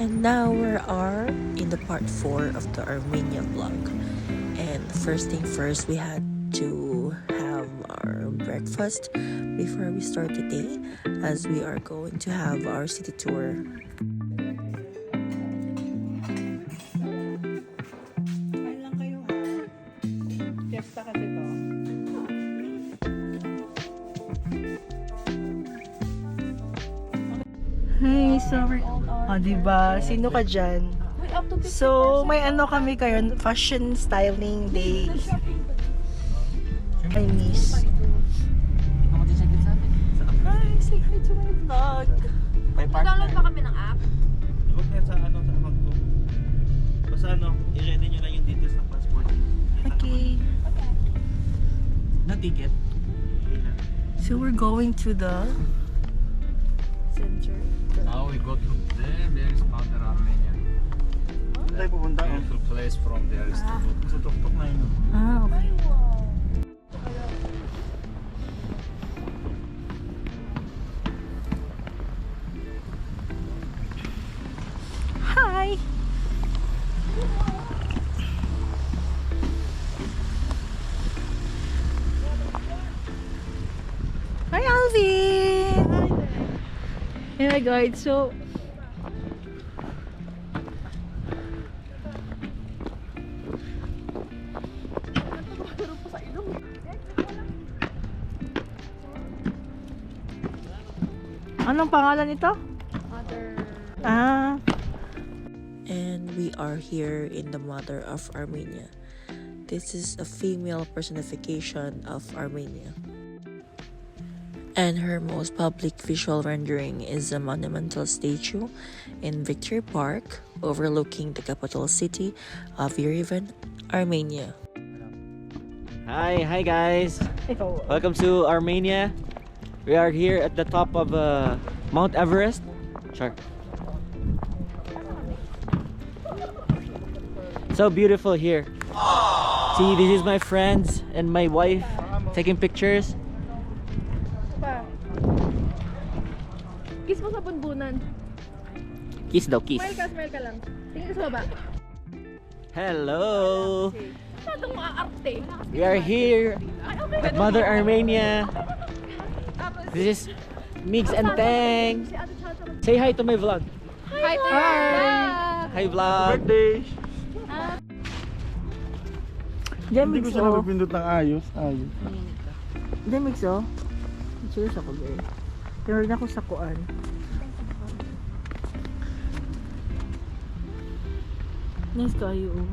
And now we are in the part 4 of the Armenia vlog. And first thing first, we had to have our breakfast before we start the day, as we are going to have our city tour. Hey, sorry. Oh, diba? Sino ka dyan? So, may ano kami kayo, fashion styling day. My niece. Hi, say hi to my vlog. Download pa kami ng app. Huwag na sa Magto. Basta i-ready nyo lang yung details ng passport. Okay. Na ticket? So, we're going to the center. Now we go to there is Mother Armenia. Saan tayo pupunta? Beautiful place from there is to go. Sa tuktok na yun. Ah, okay. Hi! Hi, Alvin! Hey, my guide. So, anong pangalan nito? Ah, And we are here in the Mother of Armenia. This is a female personification of Armenia. And her most public visual rendering is a monumental statue in Victory Park overlooking the capital city of Yerevan, Armenia. Hi guys! ikaw. Welcome to Armenia. We are here at the top of Mount Everest. Sure. So beautiful here. See, this is my friends and my wife taking pictures. Kiss mo sa bunbunan. Kiss daw, kiss. Smile ka lang. Tingin ka sa baba. Hello! Masyadong maaarte. We are here at Mother Armenia. This is Migs and Tang. Say hi to my vlog. Hi! Hi vlog. Birthday. Demix, Hindi ko siya napipindot ng ayos. Demix, oh. Cheers ako, girl. Pero na ako sa kuan. Nice kayo, oh.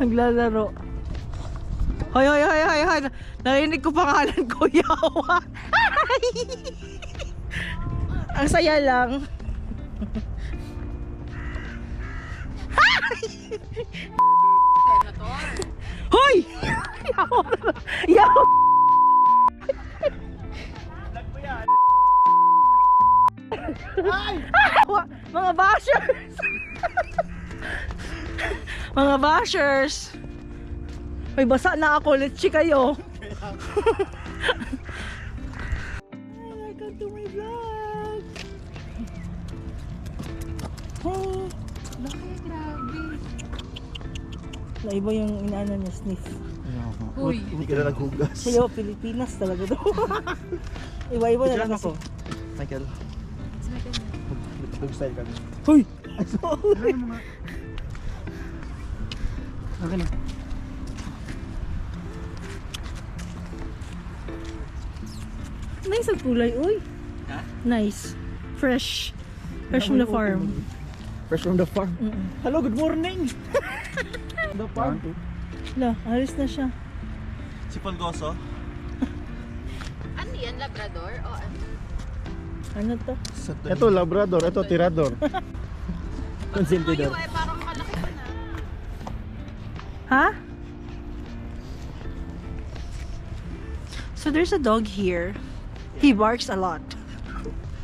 Naglalaro. Hoy! Narinig ko pangalan ko, Yawa. Ang saya lang. Hoy! Yawa! Mga bashers! Mga bashers! May basa na ako, let's see kayo. Welcome to my vlog. Hey. Grabe. Naiba yung inaano niya, sniff. Uy. Hindi ka na naghugas. Sa'yo, Pilipinas talaga daw. Iba-iba na lang ako. kasi. Michael. Mag-style ka. Hoy! Okay na. Nice ang kulay, uy. Ha? Nice. Fresh. Fresh from the farm. Fresh from the farm. Hello, good morning. The farm. Wala, alis na siya. Si Polgoso. Ano yan? Labrador? O ano? Ano to? Ito Labrador, ito Tirador. Consentidor. Parang malaki pa na. Ha? So there's a dog here. He barks a lot.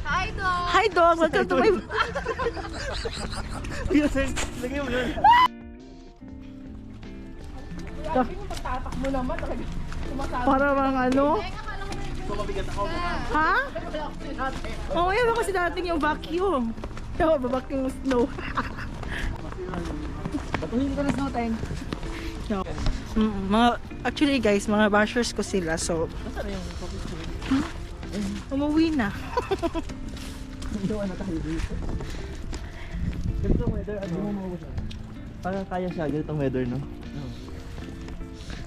Hi, dog! Hi dog, welcome to my Lagay mo yun. Para mga ano? Ha? Oo, yan ako kasi dating yung vacuum. Yung babacuum yung snow. Batuhin ko na snow tank. Actually guys, mga bashers ko sila. So, umuwi na. Iwan na tayo dito. Ganitong weather, ano mo siya? Parang kaya siya, ganitong weather, no?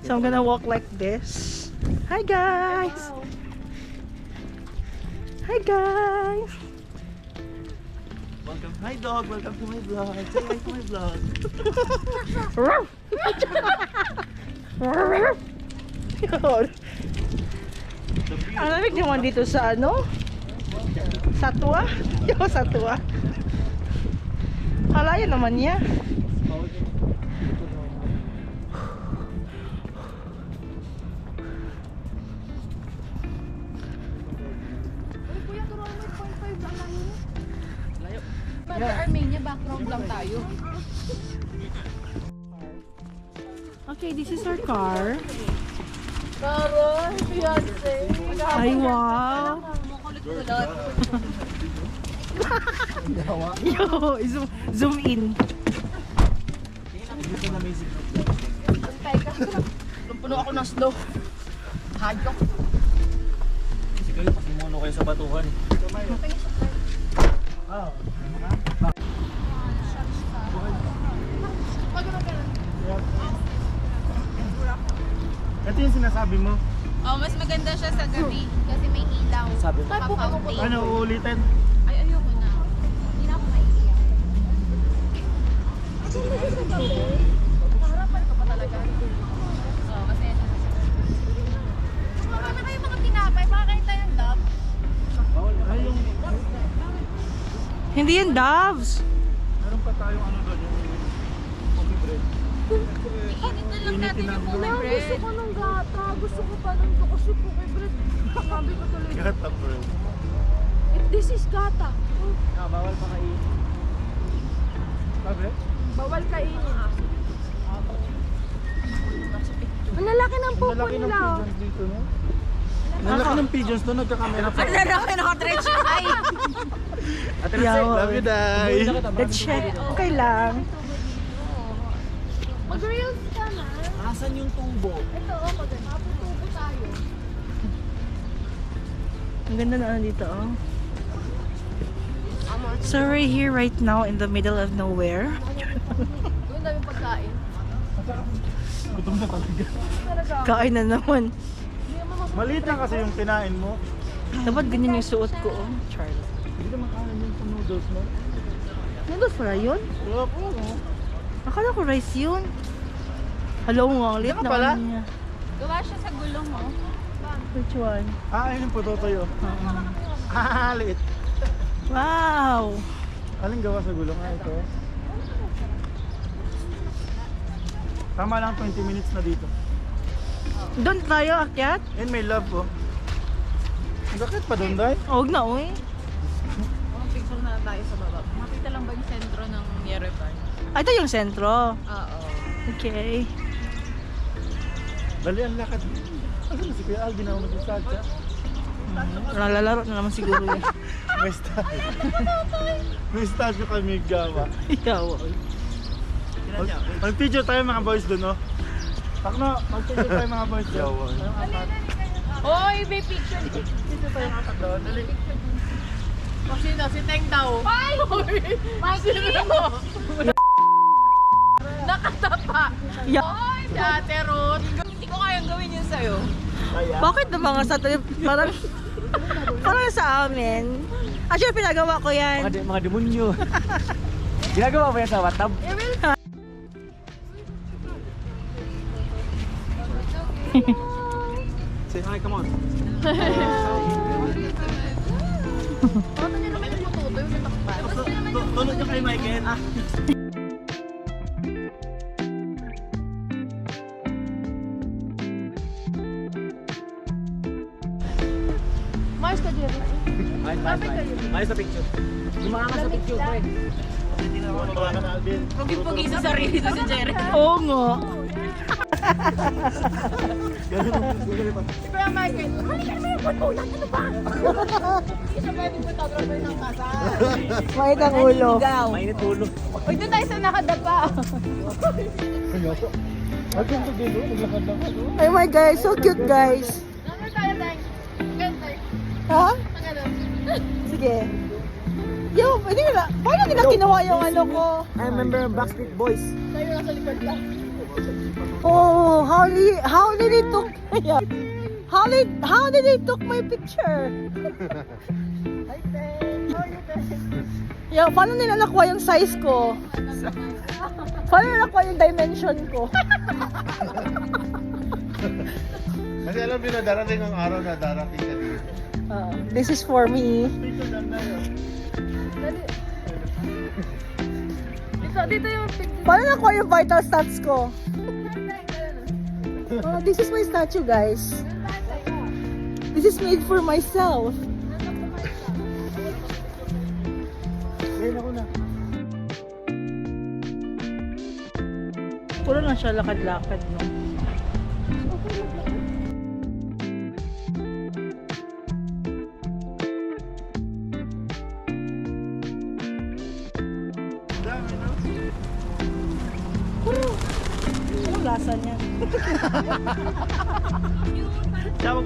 So I'm gonna walk like this. Hi guys! Hi guys! Welcome. Hi dog, welcome to my vlog. Say hi to my vlog. Ang lamig naman dito sa ano? Satwa? Yung Satwa. Kalayo naman niya. Kuya, turuan mo 0.5 lang lang yun. Mother Armenia, background lang tayo. Okay, this is our car. Karon, Beyonce. Ay, wow! Makulit-kulot. Yo, zoom in. Antay ka. Puno ako ng snow. Hayok. Kasi kayo, pasimuno kayo sa batuhan. Ito yung sinasabi mo. Oh, mas maganda siya sa gabi kasi may ilaw. Sabi mo. Pa-fountain. Ano, uulitin? Ay, ayoko na. Hindi na ako maiiyak. Harapan ko pa talaga. Oh, kasi wala na kayo mga tinapay. Baka kain tayong dab. Ay, yung... Hindi yan Doves. Meron pa tayong ano doon, yung coffee bread. Init na lang natin yung kulay bread. Gusto ko ng gata. Gusto ko pa ng kasi kulay bread. Sabi ko tuloy. Gata bread. This is gata. Bawal pa kainin. Sabi? Bawal kainin. Ang lalaki ng pupo Nalaki ng nila. pigeons dito, no? Nalaki ng pigeons doon, nagkakamera pa. Ang lalaki nakatrench. Ay! Love you, Day. Let's check. Okay lang. Mag-reels ka na. Asan yung tubo? Ito, maganda. Maputubo tayo. Ang ganda na ano dito, oh. So we're here right now in the middle of nowhere. Doon dami pagkain. Gutom na talaga. Kain na naman. Maliit lang kasi yung kinain mo. Dapat ganyan yung suot ko, oh. Charlie. Hindi naman kain yung sa noodles mo. Noodles pala yun? Wala po, no? Akala ko rice yun. Hello nga, ulit Hindi ka na pala? ano niya. Gawa siya sa gulong mo. Which one? Ah, ayun yung putotoyo. Ah, liit. Wow! Aling gawa sa gulong? Ah, ito. Tama lang 20 minutes na dito. Doon tayo, akyat? And may love po. Bakit pa doon, Day? Huwag na, uy. Mga picture na tayo sa baba. Makita lang ba yung sentro ng Yerevan? Ah, ito yung sentro. Oo. Okay. Dali ang lakad. Ano si Kuya Al, ginawa mo si Sacha? Nalalaro na naman siguro yun. May style. May style ko kami gawa. Yawa. Mag-picture tayo mga boys doon, no? Takno, mag-picture tayo mga boys doon. Hoy, may picture. Dito tayo kakad doon. Dali. Sino? Si Teng daw. Ay! Sino? Nakatapa. Yeah. Hoy, si Ate Ruth. Hindi ko kayang gawin yun sa'yo. Bakit na mga sa parang parang sa amin? Actually, pinagawa ko yan. Mga demonyo. Ginagawa mo yan sa watab? Say hi, come on. Ano niyo naman yung pututo yung natakpan? Tulog niyo kay Michael. Mars ka, Jerry. Ayos na picture. Lumakas sa picture, pre. Baka ka na, Alvin. Pugi-pugi sa sarili to si Jerry. Oo nga. Si Kuya Michael, halika na yung putulan, ano ba? Hindi siya pwedeng photographer ng kasal. Mahit ang ulo. Mainit ulo. Uy, doon tayo sa nakadapa. Welcome to Dilo. Naglakad-lakad. Oh my God, so cute guys. Ano tayo, Teng? Ganda. Ha? Ano? Sige. Yo, hindi nila. Paano nila kinuha yung ano ko? I remember Backstreet Boys. Tayo nasa likod lang. Oh, how did they took yeah. How did they took my picture? Hi, Teng. How are you, Teng? Yeah, paano nila nakuha yung size ko? Paano nila nakuha yung dimension ko? Kasi alam niyo na darating ang araw na darating ka dito. This is for me. Dito yung picture. Paano nakuha yung vital stats ko? Oh, this is my statue, guys. This is made for myself. Ngayon ako na. Puro lang siya lakad-lakad, no? Anong lasa niya? Oh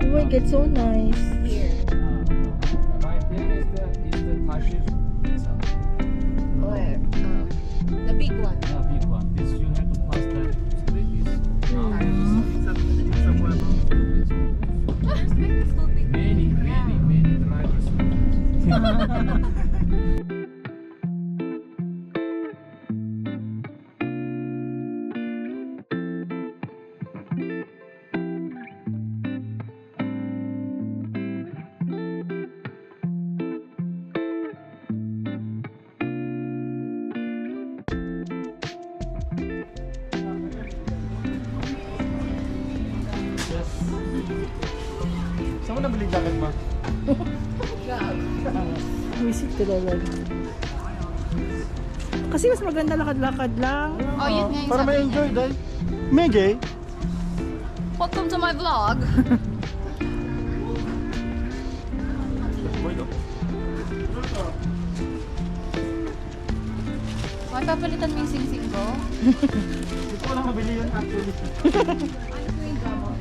my God, so nice. Right there is the Tashir pizza. Where? The big one. Yeah, big one. This you have to pass that street is many drivers. Saan mo nabili jacket mo? Visit ko lang. Kasi mas maganda lakad-lakad lang. Oh, yun nga yung Para sabi may niya. enjoy dahil. Megay. Welcome to my vlog. Ay, papalitan mo yung sing-sing ko? Hindi ko lang nabili yun actually. Ano ko yung drama?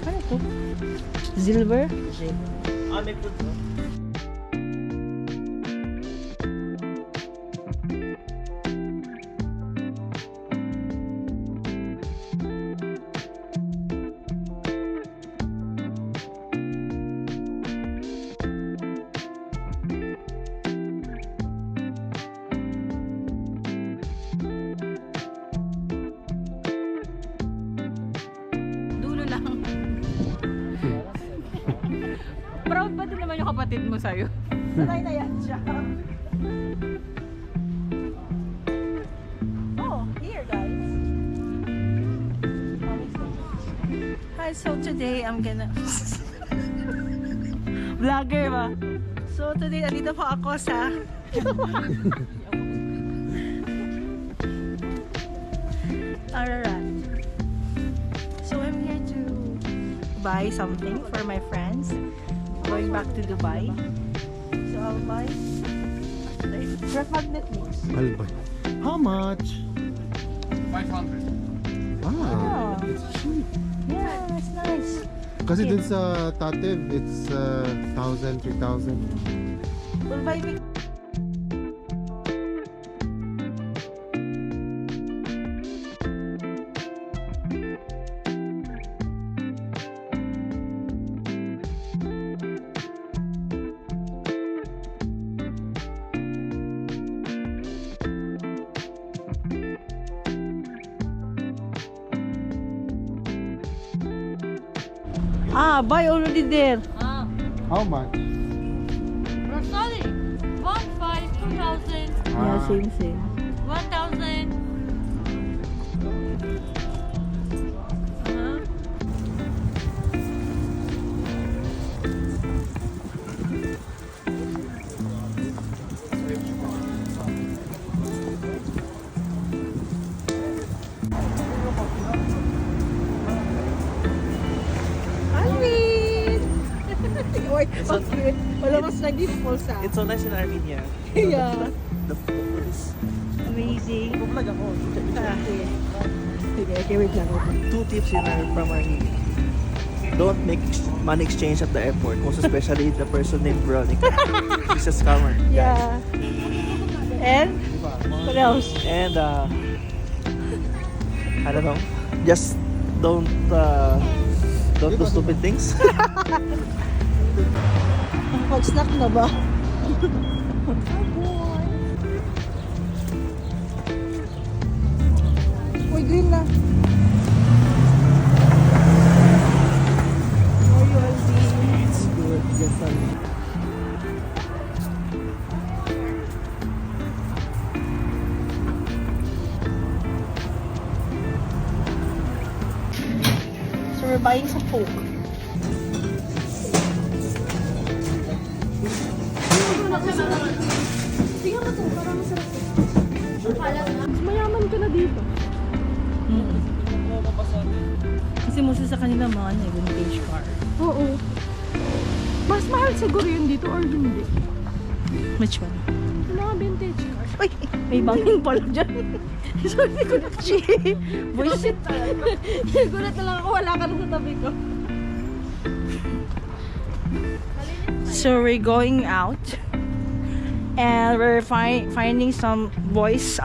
Ano to? Silver? May food no? Dulo lang. Proud ba din naman yung kapatid mo sa'yo? Sanay na yan siya. Oh, here guys. Hi, so today I'm gonna... Vlogger ba? So today, andito po ako sa... Ararat. So I'm here to buy something for my friends. Going back to Dubai. So I'll buy ref magnet mix. Albay. How much? 500. Ah, Oh. it's cheap. Yeah, it's nice. Kasi dun sa Tatev, it's 1,000, 3,000. We'll buy mix. Buy already there. How much? Rosali, 1,500, 2,000, Yeah, same. 1,000. Wala mas nag-default sa. It's so nice in Armenia. Yeah. The food is... Amazing. Vlog ako. Sige, okay, wait lang. 2 tips in from Armenia. Don't make money exchange at the airport. Most especially the person named Veronica. He's a scammer. Yeah. And? What else? And I don't know. Just don't do stupid things. Pag-snack na ba? Uy, green na. It's good. Get fun. So we're buying some Coke. Mayaman ka na dito. Kasi most sa kanila mga vintage car. Oo. Mas mahal siguro yun dito or hindi. Which one? Yung mga vintage cars. Uy! May bangin pala dyan. Sorry ko na. Bullshit. Gulat na lang ako, wala ka na sa tabi ko. So we're going out. And we're finding some boys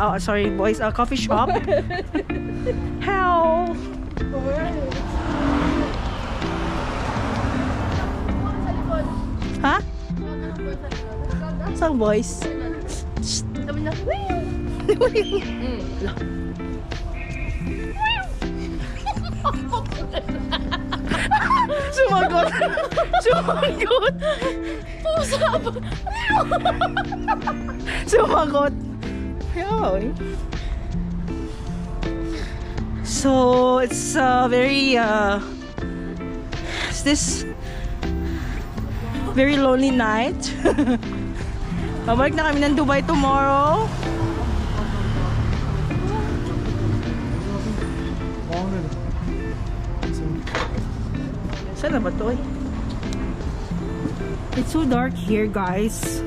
coffee shop. How? Ha? Some boys. Sabi na, Sumagot. Sumagot. Sumagot. Yoy. So it's very it's this very lonely night. Babalik na kami ng Dubai tomorrow. Saan na ba to? It's so dark here, guys.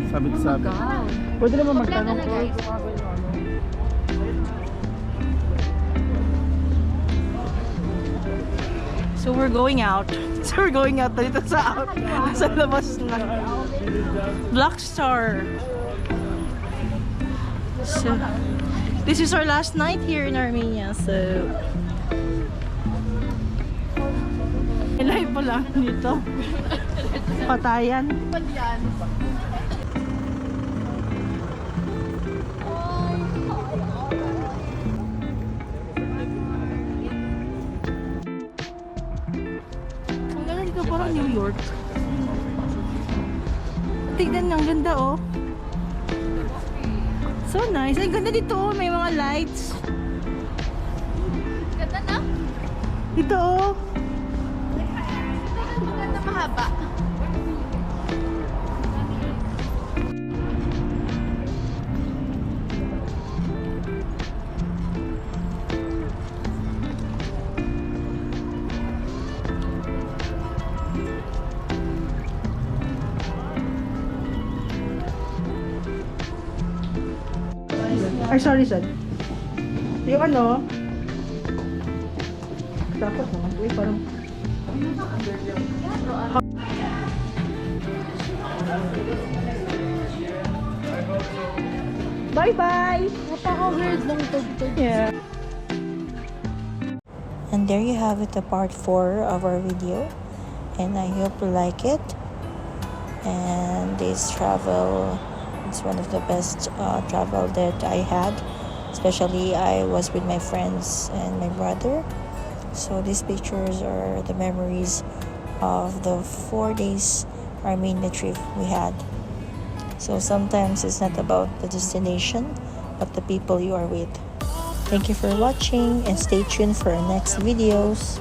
Sabi. Pwede naman magtanong. So we're going out. Dito sa labas na. Black Star. So this is our last night here in Armenia. So live pala dito. Patayan. Ang ganda dito, parang New York. Tignan, ang ganda oh. So nice. Ang ganda dito oh, may mga lights. ganda na. Dito oh. Maganda mahaba. Ay, sorry, son. Yung ano, dapat naman ito eh, parang bye-bye! Napaka-weird ng tugtog. Yeah. And there you have it, the part 4 of our video. And I hope you like it. And this travel, it's one of the best travel that I had. Especially I was with my friends and my brother. So these pictures are the memories of the 4 days Armenia trip we had. So sometimes it's not about the destination, but the people you are with. Thank you for watching and stay tuned for our next videos.